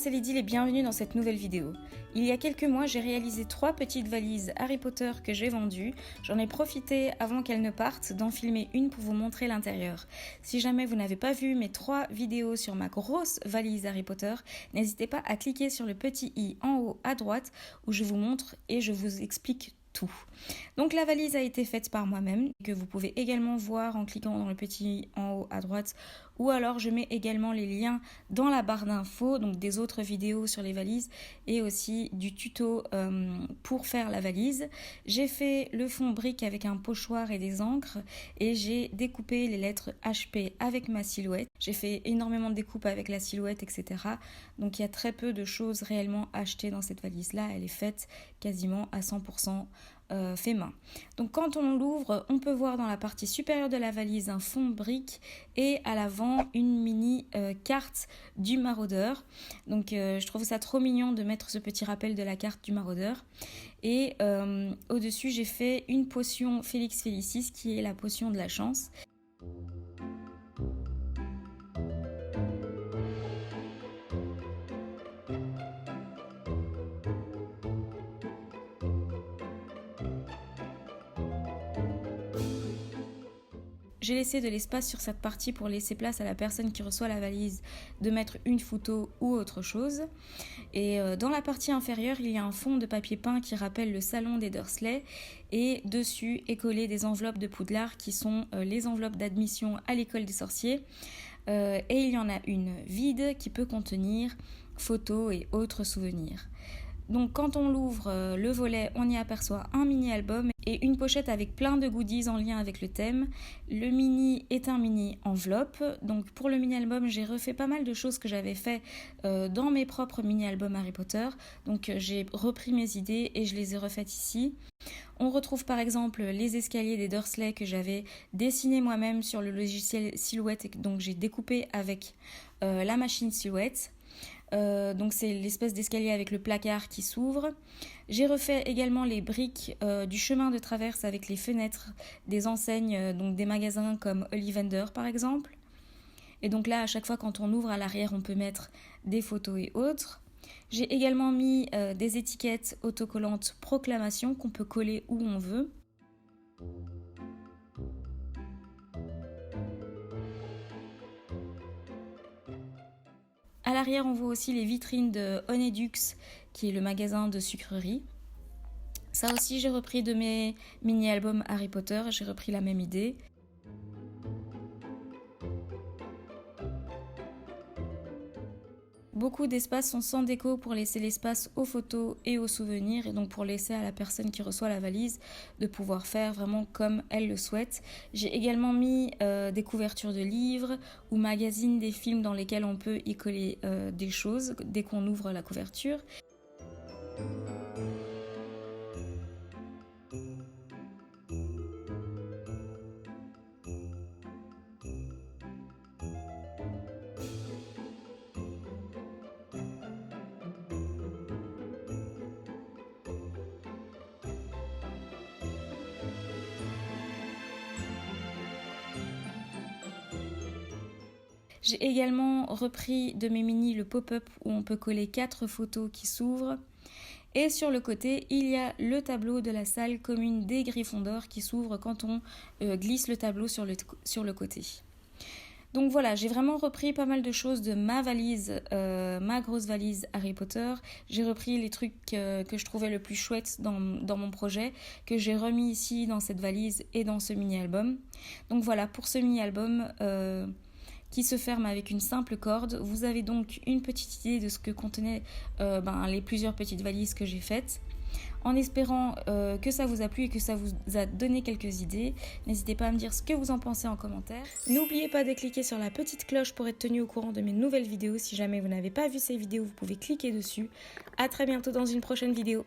c'est Lydie et bienvenue dans cette nouvelle vidéo. Il y a quelques mois, j'ai réalisé 3 petites valises Harry Potter que j'ai vendues. J'en ai profité avant qu'elles ne partent d'en filmer une pour vous montrer l'intérieur. Si jamais vous n'avez pas vu mes 3 vidéos sur ma grosse valise Harry Potter, n'hésitez pas à cliquer sur le petit i en haut à droite où je vous montre et je vous explique tout. Donc la valise a été faite par moi-même, que vous pouvez également voir en cliquant dans le petit en haut à droite, ou alors je mets également les liens dans la barre d'infos, donc des autres vidéos sur les valises et aussi du tuto pour faire la valise. J'ai fait le fond brique avec un pochoir et des encres et j'ai découpé les lettres HP avec ma silhouette. J'ai fait énormément de découpes avec la silhouette, etc. Donc il y a très peu de choses réellement achetées dans cette valise-là. Elle est faite quasiment à 100% fait main. Donc quand on l'ouvre, on peut voir dans la partie supérieure de la valise un fond brique et à l'avant une mini carte du maraudeur. Donc je trouve ça trop mignon de mettre ce petit rappel de la carte du maraudeur. Et au-dessus, j'ai fait une potion Félix Félicis qui est la potion de la chance. J'ai laissé de l'espace sur cette partie pour laisser place à la personne qui reçoit la valise de mettre une photo ou autre chose. Et dans la partie inférieure, il y a un fond de papier peint qui rappelle le salon des Dursley. Et dessus est collé des enveloppes de Poudlard qui sont les enveloppes d'admission à l'école des sorciers. Et il y en a une vide qui peut contenir photos et autres souvenirs. Donc quand on l'ouvre, le volet, on y aperçoit un mini-album et une pochette avec plein de goodies en lien avec le thème. Le mini est un mini enveloppe. Donc pour le mini-album, j'ai refait pas mal de choses que j'avais fait dans mes propres mini-albums Harry Potter. Donc j'ai repris mes idées et je les ai refaites ici. On retrouve par exemple les escaliers des Dursley que j'avais dessinés moi-même sur le logiciel Silhouette et que donc j'ai découpé avec la machine Silhouette. Donc c'est l'espèce d'escalier avec le placard qui s'ouvre. J'ai refait également les briques du chemin de traverse avec les fenêtres des enseignes, donc des magasins comme Ollivander par exemple. Et donc là, à chaque fois quand on ouvre à l'arrière, on peut mettre des photos et autres. J'ai également mis des étiquettes autocollantes proclamation qu'on peut coller où on veut. À l'arrière, on voit aussi les vitrines de Honedux, qui est le magasin de sucreries. Ça aussi, j'ai repris de mes mini-albums Harry Potter, j'ai repris la même idée. Beaucoup d'espaces sont sans déco pour laisser l'espace aux photos et aux souvenirs et donc pour laisser à la personne qui reçoit la valise de pouvoir faire vraiment comme elle le souhaite. J'ai également mis des couvertures de livres ou magazines des films dans lesquels on peut y coller des choses dès qu'on ouvre la couverture. J'ai également repris de mes mini le pop-up où on peut coller 4 photos qui s'ouvrent. Et sur le côté, il y a le tableau de la salle commune des Gryffondor qui s'ouvre quand on glisse le tableau sur le côté. Donc voilà, j'ai vraiment repris pas mal de choses de ma valise, ma grosse valise Harry Potter. J'ai repris les trucs que je trouvais le plus chouette dans mon projet, que j'ai remis ici dans cette valise et dans ce mini-album. Donc voilà, pour ce mini-album qui se ferme avec une simple corde, vous avez donc une petite idée de ce que contenaient les plusieurs petites valises que j'ai faites. En espérant que ça vous a plu et que ça vous a donné quelques idées, n'hésitez pas à me dire ce que vous en pensez en commentaire. N'oubliez pas de cliquer sur la petite cloche pour être tenu au courant de mes nouvelles vidéos. Si jamais vous n'avez pas vu ces vidéos, vous pouvez cliquer dessus. À très bientôt dans une prochaine vidéo.